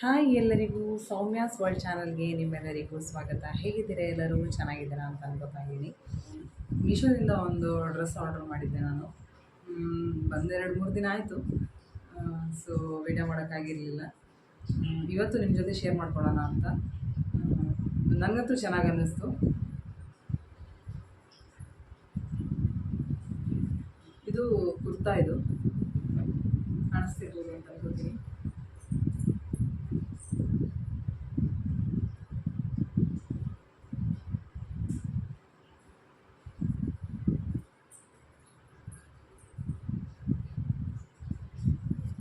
Hi ಎಲ್ಲರಿಗೂ Soumya's world ಚಾನಲ್ಗೆ ನಿಮ್ಮೆಲ್ಲರಿಗೂ ಸ್ವಾಗತ. ಹೇಗಿದ್ದೀರಾ? ಎಲ್ಲರೂ ಚೆನ್ನಾಗಿದ್ದೀರಾ ಅಂತ ಅನ್ಕೋತಾ ಇದ್ದೀನಿ. ಮೀಶೋದಿಂದ ಒಂದು ಡ್ರೆಸ್ ಆರ್ಡರ್ ಮಾಡಿದ್ದೆ ನಾನು. ಬಂದು 2-3 ದಿನ ಆಯಿತು. ಸೊ ವಿಡಿಯೋ ಮಾಡೋಕ್ಕಾಗಿರಲಿಲ್ಲ. ಇವತ್ತು ನಿಮ್ಮ ಜೊತೆ ಶೇರ್ ಮಾಡ್ಕೊಳ್ಳೋಣ ಅಂತ. ನನಗಂತೂ ಚೆನ್ನಾಗಿ ಅನ್ನಿಸ್ತು. ಇದು ಕುರ್ತಾ, ಇದು ಕಾಣಿಸ್ತಿರ್ಬೋದು ಅಂತ ಅನ್ಕೋತೀನಿ.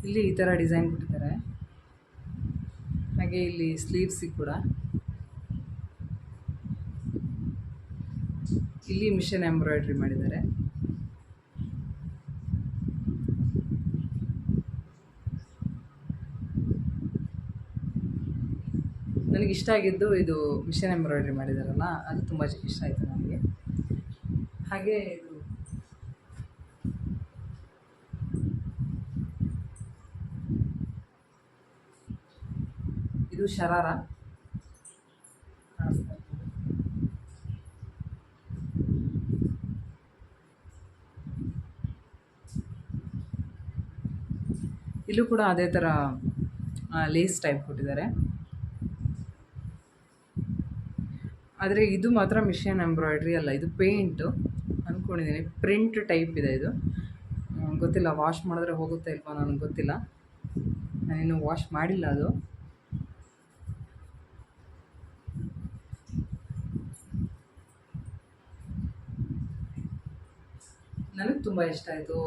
ಇಲ್ಲಿ ಈ ಥರ ಡಿಸೈನ್ ಕೊಟ್ಟಿದ್ದಾರೆ. ಹಾಗೆ ಇಲ್ಲಿ ಸ್ಲೀವ್ಸಿಗೆ ಕೂಡ ಇಲ್ಲಿ ಮಿಷನ್ ಎಂಬ್ರಾಯ್ಡ್ರಿ ಮಾಡಿದ್ದಾರೆ. ನನಗೆ ಇಷ್ಟ ಆಗಿದ್ದು ಇದು ಮಿಷನ್ ಎಂಬ್ರಾಯ್ಡ್ರಿ ಮಾಡಿದಾರಲ್ಲ, ಅದು ತುಂಬ ಇಷ್ಟ ಆಯಿತು ನನಗೆ. ಹಾಗೆ ಇದು ಶರಾರ ಕಾಣಿಸ್ತಾ ಇರ್ತದೆ. ಇಲ್ಲೂ ಕೂಡ ಅದೇ ಥರ ಲೇಸ್ ಟೈಪ್ ಕೊಟ್ಟಿದ್ದಾರೆ. ಆದರೆ ಇದು ಮಾತ್ರ ಮಿಷನ್ ಎಂಬ್ರಾಯ್ಡ್ರಿ ಅಲ್ಲ, ಇದು ಪೇಂಟು ಅಂದ್ಕೊಂಡಿದ್ದೀನಿ. ಪ್ರಿಂಟ್ ಟೈಪ್ ಇದೆ ಇದು. ಗೊತ್ತಿಲ್ಲ, ವಾಶ್ ಮಾಡಿದ್ರೆ ಹೋಗುತ್ತೆ ಇಲ್ವಾ ನನಗೆ ಗೊತ್ತಿಲ್ಲ. ನಾನಿನ್ನೂ ವಾಶ್ ಮಾಡಿಲ್ಲ ಅದು. ನನಗೆ ತುಂಬ ಇಷ್ಟ ಆಯಿತು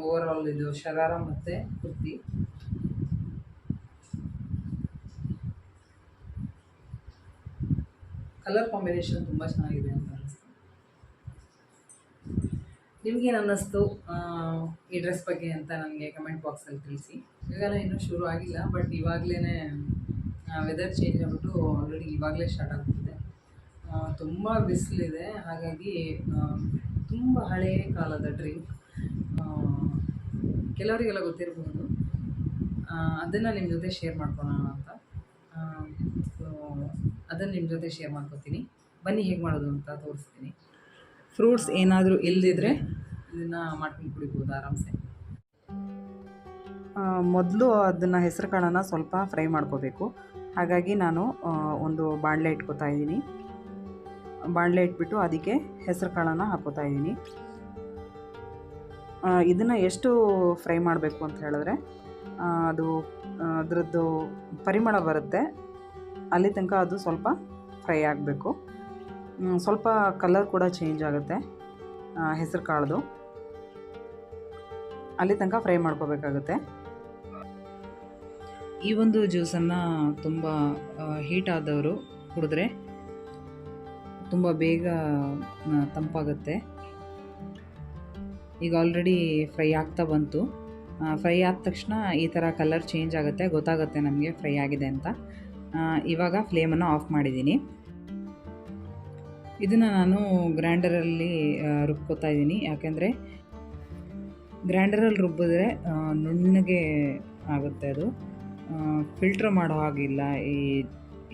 ಓವರಾಲ್ ಇದು ಶರಾರ ಮತ್ತು ಕುರ್ತಿ. ಕಲರ್ ಕಾಂಬಿನೇಷನ್ ತುಂಬ ಚೆನ್ನಾಗಿದೆ ಅಂತ ಅನ್ನಿಸ್ತು. ನಿಮಗೇನು ಅನ್ನಿಸ್ತು ಈ ಡ್ರೆಸ್ ಬಗ್ಗೆ ಅಂತ ನನಗೆ ಕಮೆಂಟ್ ಬಾಕ್ಸಲ್ಲಿ ತಿಳಿಸಿ. ಈಗೆಲ್ಲ ಇನ್ನೂ ಶುರು ಆಗಿಲ್ಲ, ಬಟ್ ಇವಾಗಲೇ ವೆದರ್ ಚೇಂಜ್ ಆಗಿಬಿಟ್ಟು ಆಲ್ರೆಡಿ ಇವಾಗಲೇ ಸ್ಟಾರ್ಟ್ ಆಗ್ತಿದೆ. ತುಂಬ ಬಿಸಿಲಿದೆ. ಹಾಗಾಗಿ ತುಂಬ ಹಳೆಯ ಕಾಲದ ಡ್ರಿಂಕ್, ಕೆಲವರಿಗೆಲ್ಲ ಗೊತ್ತಿರಬಹುದು. ಅದನ್ನು ನಿಮ್ಮ ಜೊತೆ ಶೇರ್ ಮಾಡ್ಕೊಳ್ಳೋಣ ಅಂತ. ಸೊ ಅದನ್ನು ನಿಮ್ಮ ಜೊತೆ ಶೇರ್ ಮಾಡ್ಕೊತೀನಿ. ಬನ್ನಿ ಹೇಗೆ ಮಾಡೋದು ಅಂತ ತೋರಿಸ್ತೀನಿ. ಫ್ರೂಟ್ಸ್ ಏನಾದರೂ ಇಲ್ಲದಿದ್ದರೆ ಇದನ್ನು ಮಾಡ್ಕೊಂಡು ಕುಡಿಬೋದು ಆರಾಮ್ಸೆ. ಮೊದಲು ಅದನ್ನು ಹೆಸರು ಕಾಳನ್ನು ಸ್ವಲ್ಪ ಫ್ರೈ ಮಾಡ್ಕೋಬೇಕು. ಹಾಗಾಗಿ ನಾನು ಒಂದು ಬಾಣಲೆ ಇಟ್ಕೋತಾ ಇದ್ದೀನಿ. ಬಾಣಲೆ ಇಟ್ಬಿಟ್ಟು ಅದಕ್ಕೆ ಹೆಸರು ಕಾಳನ್ನು ಹಾಕೋತಾ ಇದ್ದೀನಿ. ಇದನ್ನು ಎಷ್ಟು ಫ್ರೈ ಮಾಡಬೇಕು ಅಂತ ಹೇಳಿದ್ರೆ ಅದು ಅದರದ್ದು ಪರಿಮಳ ಬರುತ್ತೆ, ಅಲ್ಲಿ ತನಕ ಅದು ಸ್ವಲ್ಪ ಫ್ರೈ ಆಗಬೇಕು. ಸ್ವಲ್ಪ ಕಲರ್ ಕೂಡ ಚೇಂಜ್ ಆಗುತ್ತೆ ಹೆಸರು ಕಾಳದು, ಅಲ್ಲಿ ತನಕ ಫ್ರೈ ಮಾಡ್ಕೋಬೇಕಾಗುತ್ತೆ. ಈ ಒಂದು ಜ್ಯೂಸನ್ನು ತುಂಬ ಹೀಟ್ ಆದವರು ಕುಡಿದ್ರೆ ತುಂಬ ಬೇಗ ತಂಪಾಗುತ್ತೆ. ಈಗ ಆಲ್ರೆಡಿ ಫ್ರೈ ಆಗ್ತಾ ಬಂತು. ಫ್ರೈ ಆದ ತಕ್ಷಣ ಈ ಥರ ಕಲರ್ ಚೇಂಜ್ ಆಗುತ್ತೆ, ಗೊತ್ತಾಗುತ್ತೆ ನಮಗೆ ಫ್ರೈ ಆಗಿದೆ ಅಂತ. ಇವಾಗ ಫ್ಲೇಮನ್ನು ಆಫ್ ಮಾಡಿದ್ದೀನಿ. ಇದನ್ನು ನಾನು ಗ್ರೈಂಡರಲ್ಲಿ ರುಬ್ಕೋತಾ ಇದ್ದೀನಿ. ಯಾಕೆಂದರೆ ಗ್ರೈಂಡರಲ್ಲಿ ರುಬ್ಬಿದ್ರೆ ನುಣ್ಣಗೆ ಆಗುತ್ತೆ, ಅದು ಫಿಲ್ಟ್ರ್ ಮಾಡೋ ಹಾಗಿಲ್ಲ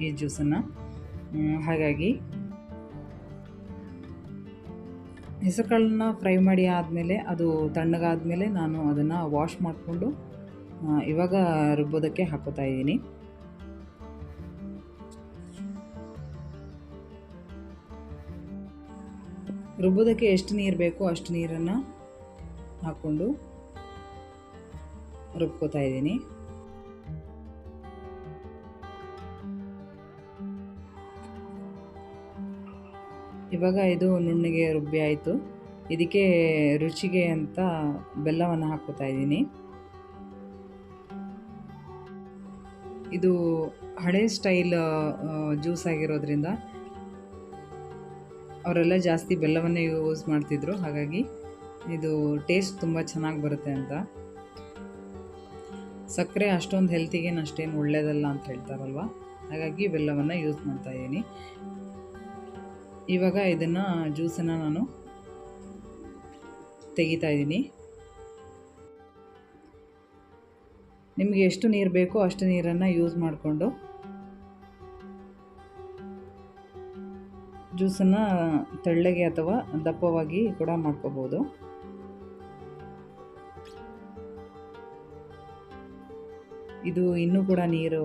ಈ ಜ್ಯೂಸನ್ನು. ಹಾಗಾಗಿ ಹೆಸರುಕಾಳನ್ನ ಫ್ರೈ ಮಾಡಿ ಆದಮೇಲೆ ಅದು ತಣ್ಣಗಾದಮೇಲೆ ನಾನು ಅದನ್ನು ವಾಶ್ ಮಾಡಿಕೊಂಡು ಇವಾಗ ರುಬ್ಬೋದಕ್ಕೆ ಹಾಕೋತಾ ಇದ್ದೀನಿ. ರುಬ್ಬೋದಕ್ಕೆ ಎಷ್ಟು ನೀರು ಬೇಕೋ ಅಷ್ಟು ನೀರನ್ನು ಹಾಕ್ಕೊಂಡು ರುಬ್ಕೋತಾ ಇದ್ದೀನಿ. ಇವಾಗ ಇದು ನುಣ್ಣಗೆ ರುಬ್ಬಿ ಆಯಿತು. ಇದಕ್ಕೆ ರುಚಿಗೆ ಅಂತ ಬೆಲ್ಲವನ್ನು ಹಾಕ್ಕೋತಾ ಇದ್ದೀನಿ. ಇದು ಹಳೆ ಸ್ಟೈಲ್ ಜ್ಯೂಸ್ ಆಗಿರೋದ್ರಿಂದ ಅವರೆಲ್ಲ ಜಾಸ್ತಿ ಬೆಲ್ಲವನ್ನೇ ಯೂಸ್ ಮಾಡ್ತಿದ್ರು. ಹಾಗಾಗಿ ಇದು ಟೇಸ್ಟ್ ತುಂಬ ಚೆನ್ನಾಗಿ ಬರುತ್ತೆ ಅಂತ. ಸಕ್ಕರೆ ಅಷ್ಟೊಂದು ಹೆಲ್ತಿಗೇನು ಅಷ್ಟೇನು ಒಳ್ಳೆಯದಲ್ಲ ಅಂತ ಹೇಳ್ತಾರಲ್ವ, ಹಾಗಾಗಿ ಬೆಲ್ಲವನ್ನು ಯೂಸ್ ಮಾಡ್ತಾ ಇದ್ದೀನಿ. ಇವಾಗ ಇದನ್ನು ಜ್ಯೂಸನ್ನು ನಾನು ತೆಗಿತಾ ಇದ್ದೀನಿ. ನಿಮಗೆ ಎಷ್ಟು ನೀರು ಬೇಕೋ ಅಷ್ಟು ನೀರನ್ನು ಯೂಸ್ ಮಾಡಿಕೊಂಡು ಜ್ಯೂಸನ್ನು ತೆಳ್ಳಗೆ ಅಥವಾ ದಪ್ಪವಾಗಿ ಕೂಡ ಮಾಡ್ಕೋಬೋದು. ಇದು ಇನ್ನೂ ಕೂಡ ನೀರು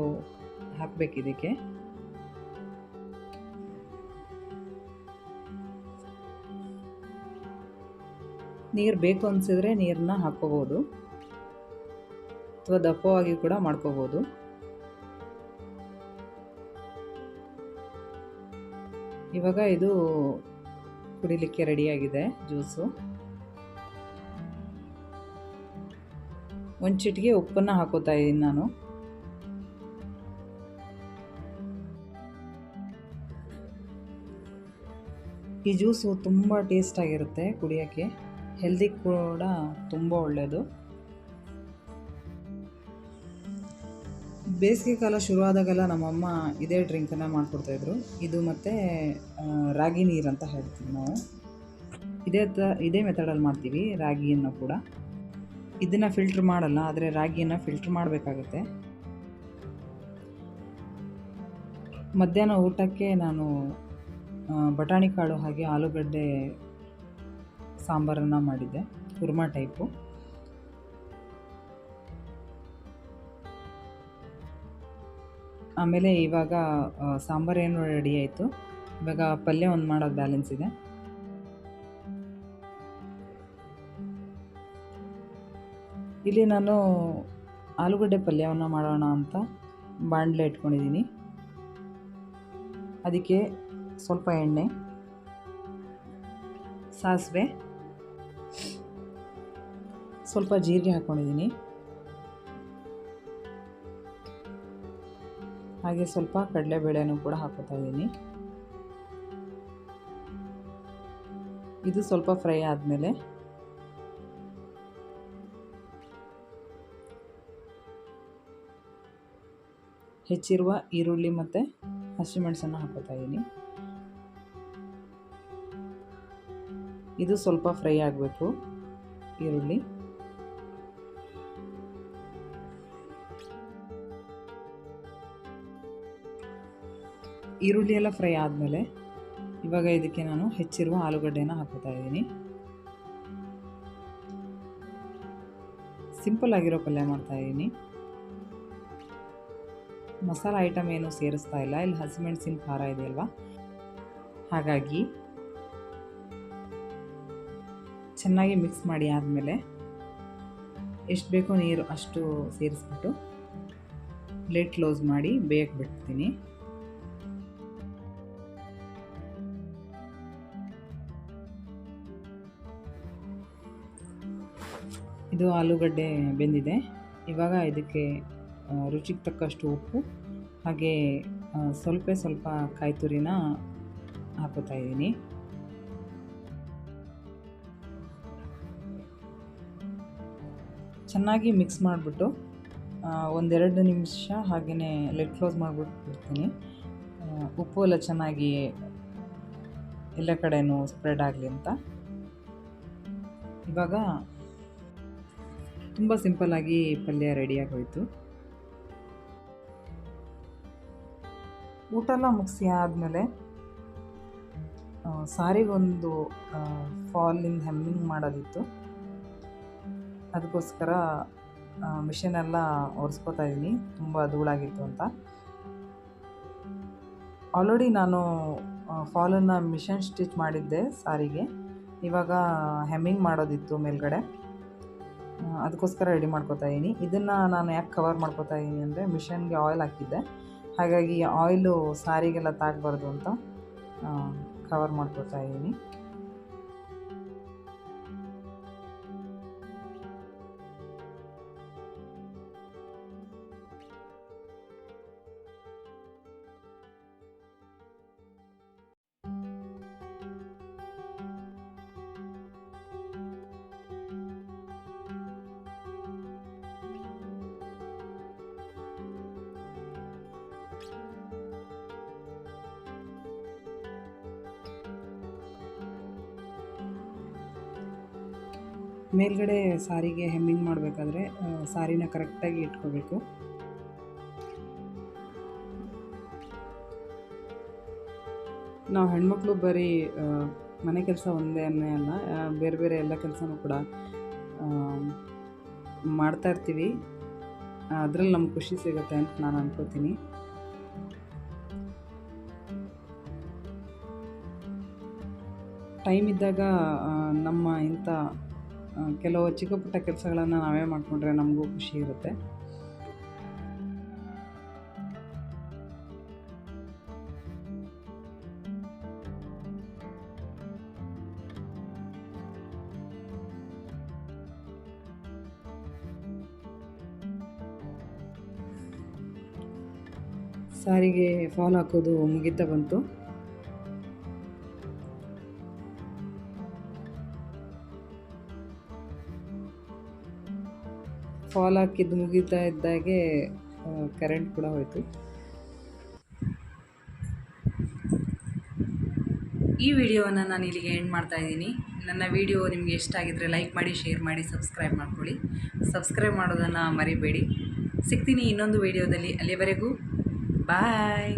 ಹಾಕಬೇಕು. ಇದಕ್ಕೆ ನೀರು ಬೇಕು ಅನಿಸಿದ್ರೆ ನೀರನ್ನ ಹಾಕ್ಕೋಬೋದು ಅಥವಾ ದಪ್ಪವಾಗಿ ಕೂಡ ಮಾಡ್ಕೋಬೋದು. ಇವಾಗ ಇದು ಕುಡಿಲಿಕ್ಕೆ ರೆಡಿಯಾಗಿದೆ ಜ್ಯೂಸು. ಒಂದು ಚಿಟಿಕೆ ಉಪ್ಪನ್ನು ಹಾಕೋತಾ ಇದ್ದೀನಿ ನಾನು. ಈ ಜ್ಯೂಸು ತುಂಬ ಟೇಸ್ಟಾಗಿರುತ್ತೆ ಕುಡಿಯೋಕ್ಕೆ, ಹೆಲ್ದಿ ಕೂಡ ತುಂಬ ಒಳ್ಳೆಯದು. ಬೇಸಿಗೆ ಕಾಲ ಶುರುವಾದಾಗೆಲ್ಲ ನಮ್ಮಮ್ಮ ಇದೇ ಡ್ರಿಂಕನ್ನು ಮಾಡಿಕೊಡ್ತಾಯಿದ್ರು. ಇದು ಮತ್ತು ರಾಗಿ ನೀರು ಅಂತ ಹೇಳ್ತೀವಿ ನಾವು. ಇದೇ ಮೆಥಡಲ್ಲಿ ಮಾಡ್ತೀವಿ ರಾಗಿಯನ್ನು ಕೂಡ. ಇದನ್ನು ಫಿಲ್ಟ್ರ್ ಮಾಡಲ್ಲ, ಆದರೆ ರಾಗಿಯನ್ನು ಫಿಲ್ಟ್ರ್ ಮಾಡಬೇಕಾಗುತ್ತೆ. ಮಧ್ಯಾಹ್ನ ಊಟಕ್ಕೆ ನಾನು ಬಟಾಣಿ ಕಾಳು ಹಾಗೆ ಆಲೂಗಡ್ಡೆ ಸಾಂಬಾರನ್ನು ಮಾಡಿದ್ದೆ, ಕುರ್ಮಾ ಟೈಪು. ಆಮೇಲೆ ಇವಾಗ ಸಾಂಬಾರೇನು ರೆಡಿ ಆಯಿತು. ಇವಾಗ ಪಲ್ಯ ಒಂದು ಮಾಡೋದು ಬ್ಯಾಲೆನ್ಸ್ ಇದೆ. ಇಲ್ಲಿ ನಾನು ಆಲೂಗಡ್ಡೆ ಪಲ್ಯವನ್ನು ಮಾಡೋಣ ಅಂತ ಬಾಣಲೆ ಇಟ್ಕೊಂಡಿದ್ದೀನಿ. ಅದಕ್ಕೆ ಸ್ವಲ್ಪ ಎಣ್ಣೆ, ಸಾಸಿವೆ, ಸ್ವಲ್ಪ ಜೀರಿಗೆ ಹಾಕ್ಕೊಂಡಿದ್ದೀನಿ. ಹಾಗೆ ಸ್ವಲ್ಪ ಕಡಲೆಬೇಳೆನೂ ಕೂಡ ಹಾಕೋತಾ ಇದ್ದೀನಿ. ಇದು ಸ್ವಲ್ಪ ಫ್ರೈ ಆದಮೇಲೆ ಹೆಚ್ಚಿರುವ ಈರುಳ್ಳಿ ಮತ್ತು ಹಸಿಮೆಣಸನ್ನು ಹಾಕೋತಾ ಇದ್ದೀನಿ. ಇದು ಸ್ವಲ್ಪ ಫ್ರೈ ಆಗಬೇಕು ಈರುಳ್ಳಿ. ಈರುಳ್ಳಿ ಎಲ್ಲ ಫ್ರೈ ಆದಮೇಲೆ ಇವಾಗ ಇದಕ್ಕೆ ನಾನು ಹೆಚ್ಚಿರುವ ಆಲೂಗಡ್ಡೆನ ಹಾಕೋತಾ ಇದ್ದೀನಿ. ಸಿಂಪಲ್ ಆಗಿರೋ ಪಲ್ಯ ಮಾಡ್ತಾ ಇದ್ದೀನಿ. ಮಸಾಲ ಐಟಮ್ ಏನು ಸೇರಿಸ್ತಾ ಇಲ್ಲ. ಇಲ್ಲಿ ಹಸಿಮೆಣಸಿನ ಖಾರ ಇದೆಯಲ್ವ, ಹಾಗಾಗಿ ಚೆನ್ನಾಗಿ ಮಿಕ್ಸ್ ಮಾಡಿ ಆದಮೇಲೆ ಎಷ್ಟು ಬೇಕೋ ನೀರು ಅಷ್ಟು ಸೇರಿಸ್ಬಿಟ್ಟು ಲಿಡ್ ಕ್ಲೋಸ್ ಮಾಡಿ ಬೇಯಕ್ಕೆ ಬಿಡ್ತೀನಿ. ಇದು ಆಲೂಗಡ್ಡೆ ಬೆಂದಿದೆ. ಇವಾಗ ಇದಕ್ಕೆ ರುಚಿಗೆ ತಕ್ಕಷ್ಟು ಉಪ್ಪು ಹಾಗೆ ಸ್ವಲ್ಪ ಕಾಯಿ ತುರಿನ ಹಾಕೋತಾ ಇದ್ದೀನಿ. ಚೆನ್ನಾಗಿ ಮಿಕ್ಸ್ ಮಾಡಿಬಿಟ್ಟು ಒಂದೆರಡು ನಿಮಿಷ ಹಾಗೆಯೇ ಲಿಡ್ ಕ್ಲೋಸ್ ಮಾಡಿಬಿಟ್ಟು ಬಿಡ್ತೀನಿ. ಉಪ್ಪು ಎಲ್ಲ ಚೆನ್ನಾಗಿ ಎಲ್ಲ ಕಡೆಯೂ ಸ್ಪ್ರೆಡ್ ಆಗಲಿ ಅಂತ. ಇವಾಗ ತುಂಬ ಸಿಂಪಲ್ಲಾಗಿ ಪಲ್ಯ ರೆಡಿಯಾಗಿ ಹೋಯಿತು. ಊಟ ಎಲ್ಲ ಮುಗಿಸಿ ಆದಮೇಲೆ ಸಾರಿಗೊಂದು ಫಾಲಿಂದ ಹೆಮ್ಮಿಂಗ್ ಮಾಡೋದಿತ್ತು. ಅದಕ್ಕೋಸ್ಕರ ಮಿಷನೆಲ್ಲ ಒರೆಸ್ಕೋತಾ ಇದ್ದೀನಿ, ತುಂಬ ಧೂಳಾಗಿತ್ತು ಅಂತ. ಆಲ್ರೆಡಿ ನಾನು ಫಾಲನ್ನು ಮಿಷನ್ ಸ್ಟಿಚ್ ಮಾಡಿದ್ದೆ ಸಾರಿಗೆ. ಇವಾಗ ಹೆಮ್ಮಿಂಗ್ ಮಾಡೋದಿತ್ತು ಮೇಲ್ಗಡೆ, ಅದಕ್ಕೋಸ್ಕರ ರೆಡಿ ಮಾಡ್ಕೋತಾ ಇದ್ದೀನಿ. ಇದನ್ನು ನಾನು ಯಾಕೆ ಕವರ್ ಮಾಡ್ಕೋತಾ ಇದ್ದೀನಿ ಅಂದರೆ ಮಿಷನ್ಗೆ ಆಯಿಲ್ ಹಾಕಿದ್ದೆ, ಹಾಗಾಗಿ ಆಯಿಲು ಸಾರಿಗೆಲ್ಲ ತಾಗಬಾರ್ದು ಅಂತ ಕವರ್ ಮಾಡ್ಕೋತಾ ಇದ್ದೀನಿ. ಮೇಲ್ಗಡೆ ಸಾರಿಗೆ ಹೆಮ್ಮಿಂಗ್ ಮಾಡಬೇಕಾದ್ರೆ ಸಾರಿನ ಕರೆಕ್ಟಾಗಿ ಇಟ್ಕೋಬೇಕು. ನಾವು ಹೆಣ್ಮಕ್ಳು ಬರೀ ಮನೆ ಕೆಲಸ ಒಂದೇ ಅಲ್ಲ, ಬೇರೆ ಬೇರೆ ಎಲ್ಲ ಕೆಲಸನೂ ಕೂಡ ಮಾಡ್ತಾಯಿರ್ತೀವಿ. ಅದರಲ್ಲಿ ನಮ್ಗೆ ಖುಷಿ ಸಿಗುತ್ತೆ ಅಂತ ನಾನು ಅನ್ಕೋತೀನಿ. ಟೈಮ್ ಇದ್ದಾಗ ನಮ್ಮ ಇಂಥ ಕೆಲವು ಚಿಕ್ಕ ಪುಟ್ಟ ಕೆಲಸಗಳನ್ನು ನಾವೇ ಮಾಡಿಕೊಂಡ್ರೆ ನಮಗೂ ಖುಷಿ ಇರುತ್ತೆ. ಸಾರಿಗೆ ಫಾಲ್ ಹಾಕೋದು ಮುಗಿತಾ ಬಂತು. ಫಾಲ್ ಹಾಕಿದ್ದು ಮುಗಿತಾ ಇದ್ದಾಗೆ ಕರೆಂಟ್ ಕೂಡ ಹೋಯಿತು. ಈ ವಿಡಿಯೋವನ್ನು ನಾನು ಇಲ್ಲಿಗೆ ಎಂಡ್ ಮಾಡ್ತಾ ಇದ್ದೀನಿ. ನನ್ನ ವಿಡಿಯೋ ನಿಮಗೆ ಇಷ್ಟ ಆಗಿದ್ದರೆ ಲೈಕ್ ಮಾಡಿ, ಶೇರ್ ಮಾಡಿ, ಸಬ್ಸ್ಕ್ರೈಬ್ ಮಾಡ್ಕೊಳ್ಳಿ. ಸಬ್ಸ್ಕ್ರೈಬ್ ಮಾಡೋದನ್ನು ಮರಿಬೇಡಿ. ಸಿಗ್ತೀನಿ ಇನ್ನೊಂದು ವಿಡಿಯೋದಲ್ಲಿ. ಅಲ್ಲಿವರೆಗೂ ಬಾಯ್.